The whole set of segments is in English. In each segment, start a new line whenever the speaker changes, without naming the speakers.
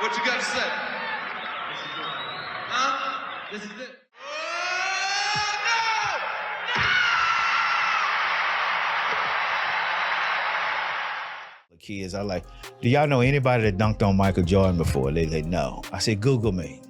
What you got to say? Huh? This is it.
Kids, I like, do y'all know anybody that dunked on Michael Jordan before? They say no. I said, Google me.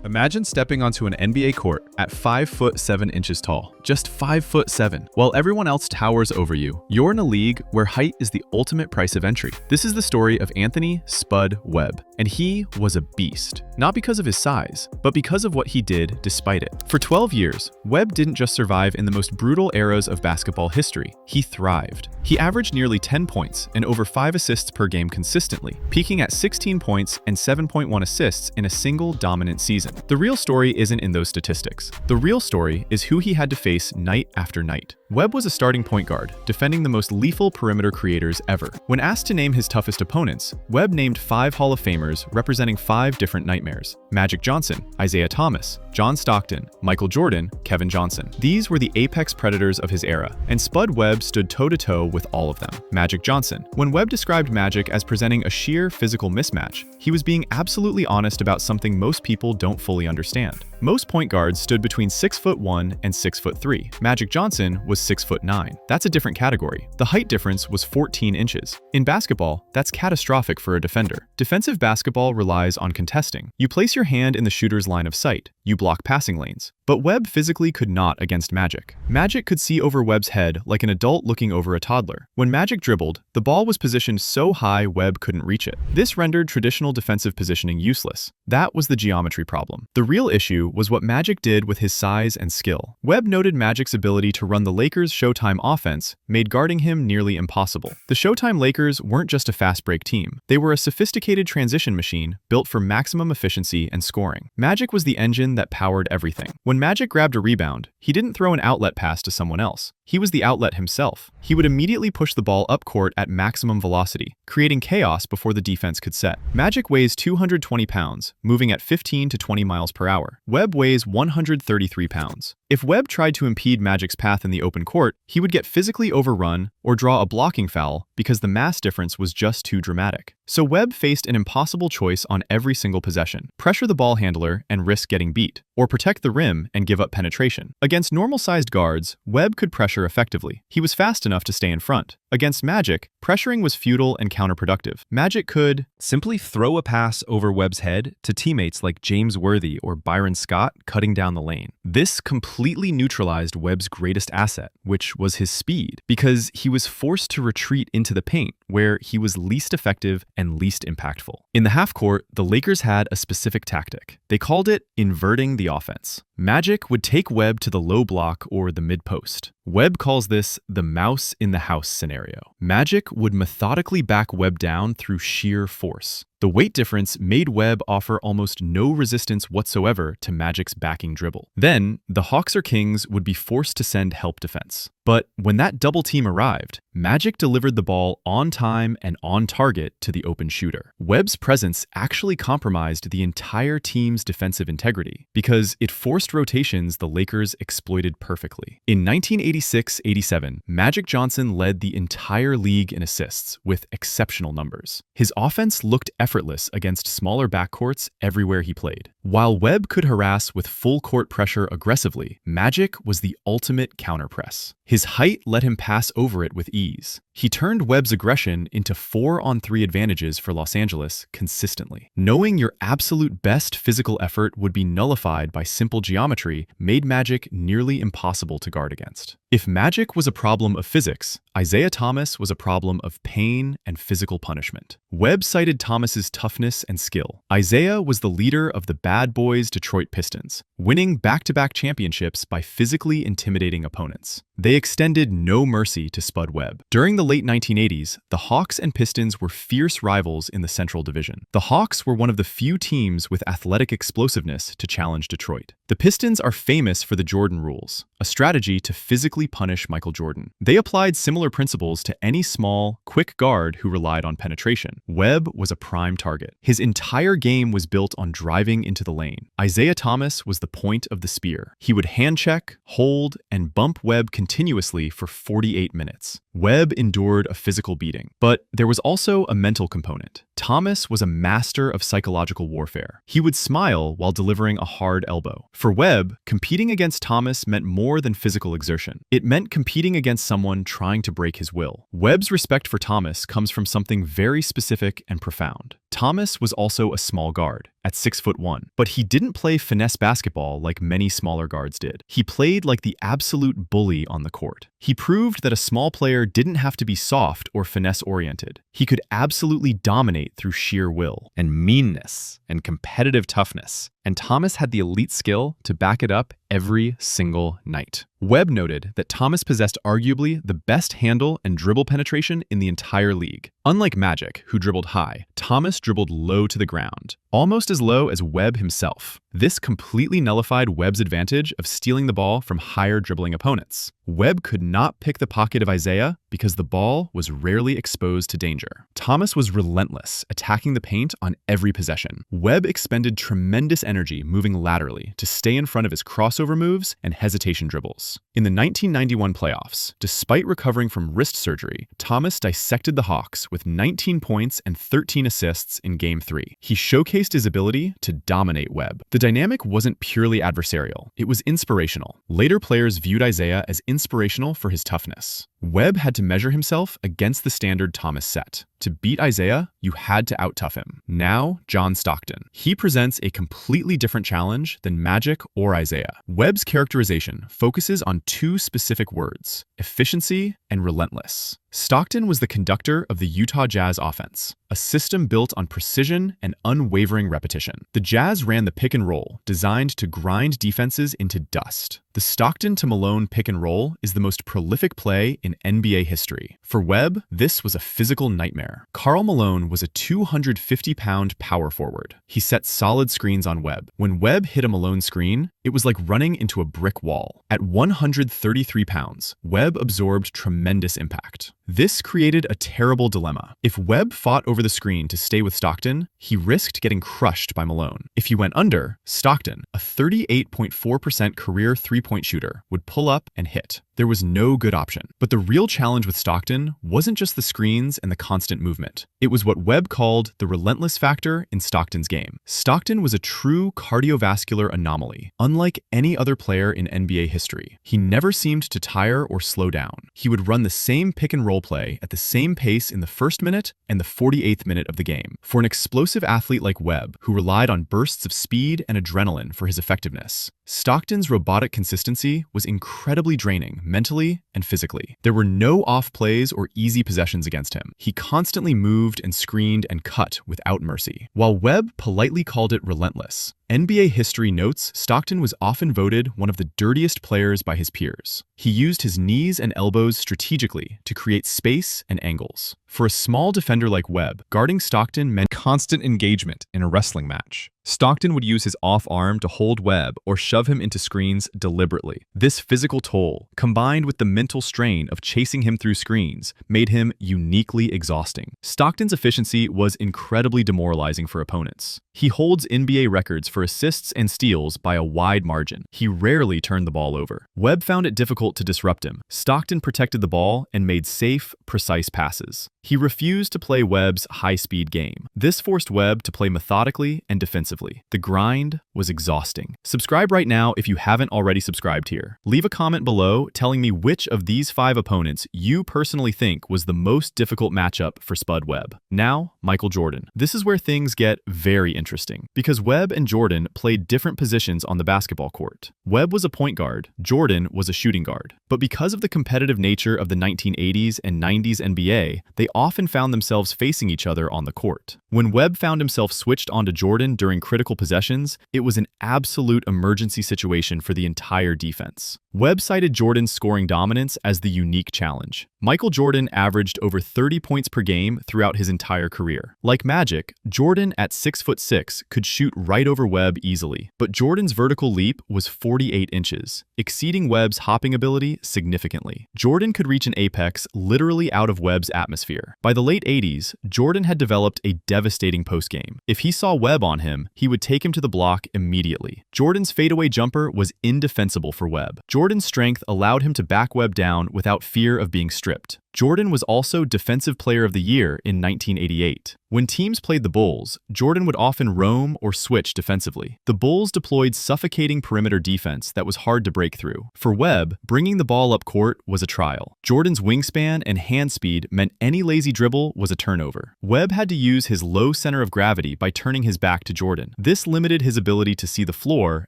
Imagine stepping onto an NBA court at 5 foot 7 inches tall, just 5 foot 7, while everyone else towers over you. You're in a league where height is the ultimate price of entry. This is the story of Anthony Spud Webb, and he was a beast. Not because of his size, but because of what he did despite it. For 12 years, Webb didn't just survive in the most brutal eras of basketball history, he thrived. He averaged nearly 10 points and over 5 assists per game consistently, peaking at 16 points and 7.1 assists in a single dominant season. The real story isn't in those statistics. The real story is who he had to face night after night. Webb was a starting point guard, defending the most lethal perimeter creators ever. When asked to name his toughest opponents, Webb named 5 Hall of Famers representing 5 different nightmares: Magic Johnson, Isiah Thomas, John Stockton, Michael Jordan, Kevin Johnson. These were the apex predators of his era, and Spud Webb stood toe-to-toe with all of them. Magic Johnson. When Webb described Magic as presenting a sheer physical mismatch, he was being absolutely honest about something most people don't fully understand. Most point guards stood between 6'1" and 6'3". Magic Johnson was 6'9". That's a different category. The height difference was 14 inches. In basketball, that's catastrophic for a defender. Defensive basketball relies on contesting. You place your hand in the shooter's line of sight. You block passing lanes. But Webb physically could not against Magic. Magic could see over Webb's head like an adult looking over a toddler. When Magic dribbled, the ball was positioned so high Webb couldn't reach it. This rendered traditional defensive positioning useless. That was the geometry problem. The real issue was what Magic did with his size and skill. Webb noted Magic's ability to run the Lakers' Showtime offense made guarding him nearly impossible. The Showtime Lakers weren't just a fast break team. They were a sophisticated transition machine built for maximum efficiency and scoring. Magic was the engine that powered everything. When Magic grabbed a rebound, he didn't throw an outlet pass to someone else. He was the outlet himself. He would immediately push the ball up court at maximum velocity, creating chaos before the defense could set. Magic weighs 220 pounds, moving at 15 to 20 miles per hour. Webb weighs 133 pounds. If Webb tried to impede Magic's path in the open court, he would get physically overrun or draw a blocking foul because the mass difference was just too dramatic. So Webb faced an impossible choice on every single possession: pressure the ball handler and risk getting beat, or protect the rim and give up penetration. Against normal-sized guards, Webb could pressure effectively. He was fast enough to stay in front. Against Magic, pressuring was futile and counterproductive. Magic could
simply throw a pass over Webb's head to teammates like James Worthy or Byron Scott cutting down the lane. This completely neutralized Webb's greatest asset, which was his speed, because he was forced to retreat into the paint, where he was least effective and least impactful. In the half court, the Lakers had a specific tactic. They called it inverting the offense. Magic would take Webb to the low block or the mid-post. Webb calls this the mouse in the house scenario. Magic would methodically back Webb down through sheer force. The weight difference made Webb offer almost no resistance whatsoever to Magic's backing dribble. Then, the Hawks or Kings would be forced to send help defense. But when that double team arrived, Magic delivered the ball on time and on target to the open shooter. Webb's presence actually compromised the entire team's defensive integrity because it forced rotations the Lakers exploited perfectly. In 1986-87, Magic Johnson led the entire league in assists with exceptional numbers. His offense looked effortless against smaller backcourts everywhere he played. While Webb could harass with full court pressure aggressively, Magic was the ultimate counterpress. His height let him pass over it with ease. He turned Webb's aggression into 4-on-3 advantages for Los Angeles consistently. Knowing your absolute best physical effort would be nullified by simple geometry made Magic nearly impossible to guard against. If Magic was a problem of physics, Isiah Thomas was a problem of pain and physical punishment. Webb cited Thomas's toughness and skill. Isiah was the leader of the Bad Boys Detroit Pistons, winning back-to-back championships by physically intimidating opponents. They extended no mercy to Spud Webb. During the late 1980s, the Hawks and Pistons were fierce rivals in the Central Division. The Hawks were one of the few teams with athletic explosiveness to challenge Detroit. The The Pistons are famous for the Jordan rules, a strategy to physically punish Michael Jordan. They applied similar principles to any small, quick guard who relied on penetration. Webb was a prime target. His entire game was built on driving into the lane. Isiah Thomas was the point of the spear. He would hand check, hold, and bump Webb continuously for 48 minutes. Webb endured a physical beating, but there was also a mental component. Thomas was a master of psychological warfare. He would smile while delivering a hard elbow. For Webb, competing against Thomas meant more than physical exertion. It meant competing against someone trying to break his will. Webb's respect for Thomas comes from something very specific and profound. Thomas was also a small guard, at 6'1", but he didn't play finesse basketball like many smaller guards did. He played like the absolute bully on the court. He proved that a small player didn't have to be soft or finesse-oriented. He could absolutely dominate through sheer will and meanness and competitive toughness. And Thomas had the elite skill to back it up every single night. Webb noted that Thomas possessed arguably the best handle and dribble penetration in the entire league. Unlike Magic, who dribbled high, Thomas dribbled low to the ground, almost as low as Webb himself. This completely nullified Webb's advantage of stealing the ball from higher dribbling opponents. Webb could not pick the pocket of Isiah because the ball was rarely exposed to danger. Thomas was relentless, attacking the paint on every possession. Webb expended tremendous energy moving laterally to stay in front of his crossover moves and hesitation dribbles. In the 1991 playoffs, despite recovering from wrist surgery, Thomas dissected the Hawks with 19 points and 13 assists in Game 3. He showcased his ability to dominate Webb. The dynamic wasn't purely adversarial, it was inspirational. Later players viewed Isiah as inspirational for his toughness. Webb had to measure himself against the standard Thomas set. To beat Isiah, you had to out-tough him. Now, John Stockton. He presents a completely different challenge than Magic or Isiah. Webb's characterization focuses on two specific words: efficiency and relentless. Stockton was the conductor of the Utah Jazz offense, a system built on precision and unwavering repetition. The Jazz ran the pick and roll, designed to grind defenses into dust. The Stockton to Malone pick and roll is the most prolific play in NBA history. For Webb, this was a physical nightmare. Karl Malone was a 250-pound power forward. He set solid screens on Webb. When Webb hit a Malone screen, it was like running into a brick wall. At 133 pounds, Webb absorbed tremendous impact. This created a terrible dilemma. If Webb fought over the screen to stay with Stockton, he risked getting crushed by Malone. If he went under, Stockton, a 38.4% career three-point shooter, would pull up and hit. There was no good option. But the real challenge with Stockton wasn't just the screens and the constant movement. It was what Webb called the relentless factor in Stockton's game. Stockton was a true cardiovascular anomaly, unlike any other player in NBA history. He never seemed to tire or slow down. He would run the same pick and roll play at the same pace in the first minute and the 48th minute of the game. For an explosive athlete like Webb, who relied on bursts of speed and adrenaline for his effectiveness, Stockton's robotic consistency was incredibly draining mentally and physically. There were no off plays or easy possessions against him. He constantly moved and screened and cut without mercy. While Webb politely called it relentless, NBA history notes Stockton was often voted one of the dirtiest players by his peers. He used his knees and elbows strategically to create space and angles. For a small defender like Webb, guarding Stockton meant constant engagement in a wrestling match. Stockton would use his off arm to hold Webb or shove him into screens deliberately. This physical toll, combined with the mental strain of chasing him through screens, made him uniquely exhausting. Stockton's efficiency was incredibly demoralizing for opponents. He holds NBA records for assists and steals by a wide margin. He rarely turned the ball over. Webb found it difficult to disrupt him. Stockton protected the ball and made safe, precise passes. He refused to play Webb's high-speed game. This forced Webb to play methodically and defensively. The grind was exhausting. Subscribe right now if you haven't already subscribed here. Leave a comment below telling me which of these 5 opponents you personally think was the most difficult matchup for Spud Webb. Now, Michael Jordan. This is where things get very interesting, because Webb and Jordan played different positions on the basketball court. Webb was a point guard, Jordan was a shooting guard. But because of the competitive nature of the 1980s and 90s NBA, they often found themselves facing each other on the court. When Webb found himself switched onto Jordan during critical possessions, it was an absolute emergency situation for the entire defense. Webb cited Jordan's scoring dominance as the unique challenge. Michael Jordan averaged over 30 points per game throughout his entire career. Like Magic, Jordan at 6'6" could shoot right over Webb easily, but Jordan's vertical leap was 48 inches, exceeding Webb's hopping ability significantly. Jordan could reach an apex literally out of Webb's atmosphere. By the late 80s, Jordan had developed a devastating postgame. If he saw Webb on him, he would take him to the block immediately. Jordan's fadeaway jumper was indefensible for Webb. Jordan's strength allowed him to back Webb down without fear of being stripped. Jordan was also Defensive Player of the Year in 1988. When teams played the Bulls, Jordan would often roam or switch defensively. The Bulls deployed suffocating perimeter defense that was hard to break through. For Webb, bringing the ball up court was a trial. Jordan's wingspan and hand speed meant any lazy dribble was a turnover. Webb had to use his low center of gravity by turning his back to Jordan. This limited his ability to see the floor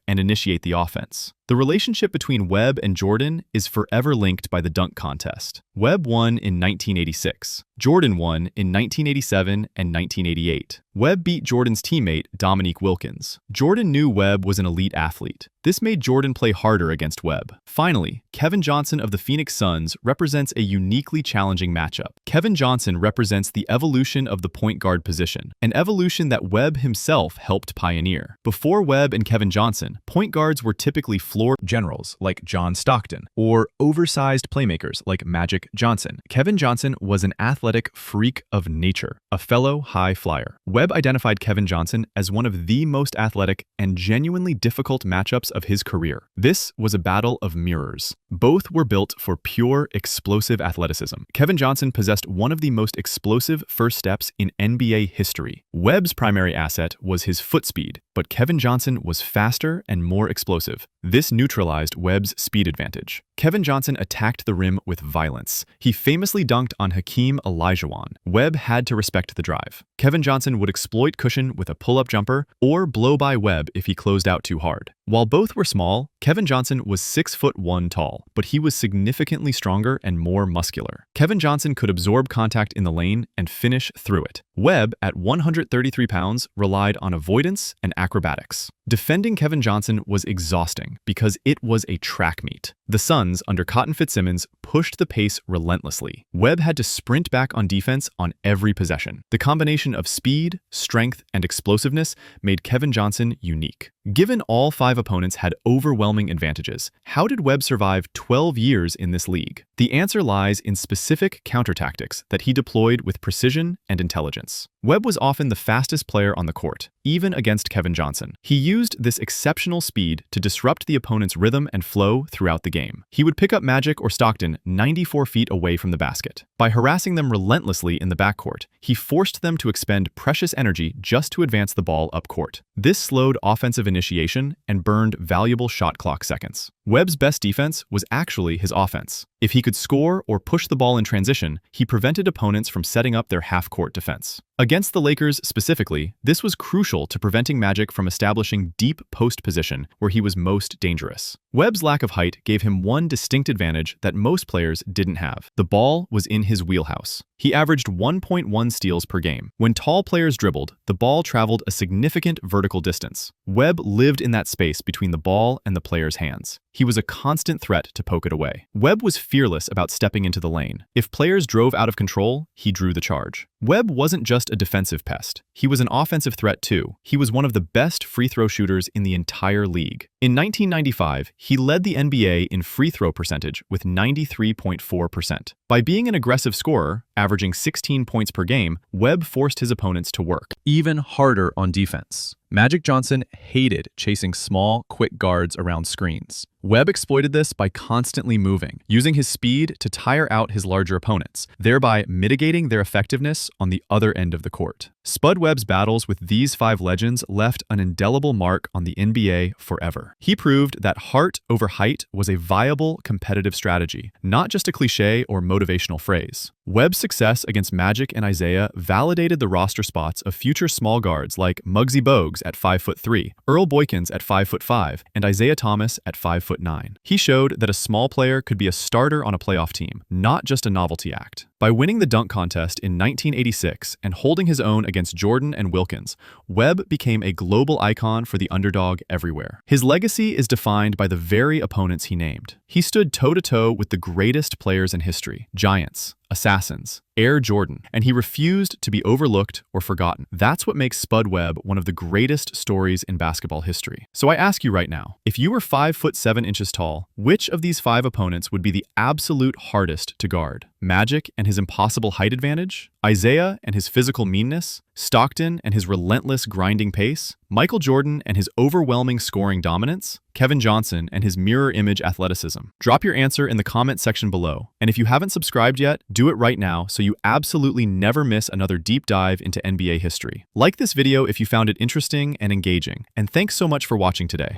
and initiate the offense. The relationship between Webb and Jordan is forever linked by the dunk contest. Webb won in 1986. Jordan won in 1987 and 1988. Webb beat Jordan's teammate, Dominique Wilkins. Jordan knew Webb was an elite athlete. This made Jordan play harder against Webb. Finally, Kevin Johnson of the Phoenix Suns represents a uniquely challenging matchup. Kevin Johnson represents the evolution of the point guard position, an evolution that Webb himself helped pioneer. Before Webb and Kevin Johnson, point guards were typically floor generals like John Stockton, or oversized playmakers like Magic Johnson. Kevin Johnson was an athletic freak of nature, a fellow high flyer. Webb identified Kevin Johnson as one of the most athletic and genuinely difficult matchups of his career. This was a battle of mirrors. Both were built for pure, explosive athleticism. Kevin Johnson possessed one of the most explosive first steps in NBA history. Webb's primary asset was his foot speed, but Kevin Johnson was faster and more explosive. This neutralized Webb's speed advantage. Kevin Johnson attacked the rim with violence. He famously dunked on Hakeem Olajuwon. Webb had to respect the drive. Kevin Johnson would exploit cushion with a pull-up jumper or blow by Webb if he closed out too hard. While both were small, Kevin Johnson was 6'1" tall, but he was significantly stronger and more muscular. Kevin Johnson could absorb contact in the lane and finish through it. Webb, at 133 pounds, relied on avoidance and acrobatics. Defending Kevin Johnson was exhausting because it was a track meet. The Suns, under Cotton Fitzsimmons, pushed the pace relentlessly. Webb had to sprint back on defense on every possession. The combination of speed, strength, and explosiveness made Kevin Johnson unique. Given all 5 opponents had overwhelming advantages, how did Webb survive 12 years in this league? The answer lies in specific counter-tactics that he deployed with precision and intelligence. Webb was often the fastest player on the court, even against Kevin Johnson. He used this exceptional speed to disrupt the opponent's rhythm and flow throughout the game. He would pick up Magic or Stockton 94 feet away from the basket. By harassing them relentlessly in the backcourt, he forced them to expend precious energy just to advance the ball up court. This slowed offensive initiation and burned valuable shot clock seconds. Webb's best defense was actually his offense. If he could score or push the ball in transition, he prevented opponents from setting up their half-court defense. Against the Lakers specifically, this was crucial to preventing Magic from establishing deep post position where he was most dangerous. Webb's lack of height gave him one distinct advantage that most players didn't have. The ball was in his wheelhouse. He averaged 1.1 steals per game. When tall players dribbled, the ball traveled a significant vertical distance. Webb lived in that space between the ball and the player's hands. He was a constant threat to poke it away. Webb was fearless about stepping into the lane. If players drove out of control, he drew the charge. Webb wasn't just a defensive pest. He was an offensive threat too. He was one of the best free throw shooters in the entire league. In 1995, he led the NBA in free throw percentage with 93.4%. By being an aggressive scorer, averaging 16 points per game, Webb forced his opponents to work even harder on defense. Magic Johnson hated chasing small, quick guards around screens. Webb exploited this by constantly moving, using his speed to tire out his larger opponents, thereby mitigating their effectiveness on the other end of the court. Spud Webb's battles with these 5 legends left an indelible mark on the NBA forever. He proved that heart over height was a viable competitive strategy, not just a cliche or motivational phrase. Webb's success against Magic and Isiah validated the roster spots of future small guards like Muggsy Bogues at 5'3", Earl Boykins at 5'5", and Isiah Thomas at 5'9". He showed that a small player could be a starter on a playoff team, not just a novelty act. By winning the dunk contest in 1986 and holding his own against Jordan and Wilkins, Webb became a global icon for the underdog everywhere. His legacy is defined by the very opponents he named.
He stood toe-to-toe with the greatest players in history, giants, assassins, Air Jordan, and he refused to be overlooked or forgotten. That's what makes Spud Webb one of the greatest stories in basketball history. So I ask you right now, if you were 5'7" tall, which of these 5 opponents would be the absolute hardest to guard? Magic and his impossible height advantage? Isiah and his physical meanness? Stockton and his relentless grinding pace? Michael Jordan and his overwhelming scoring dominance? Kevin Johnson and his mirror image athleticism? Drop your answer in the comment section below. And if you haven't subscribed yet, do it right now so you absolutely never miss another deep dive into NBA history. Like this video if you found it interesting and engaging. And thanks so much for watching today.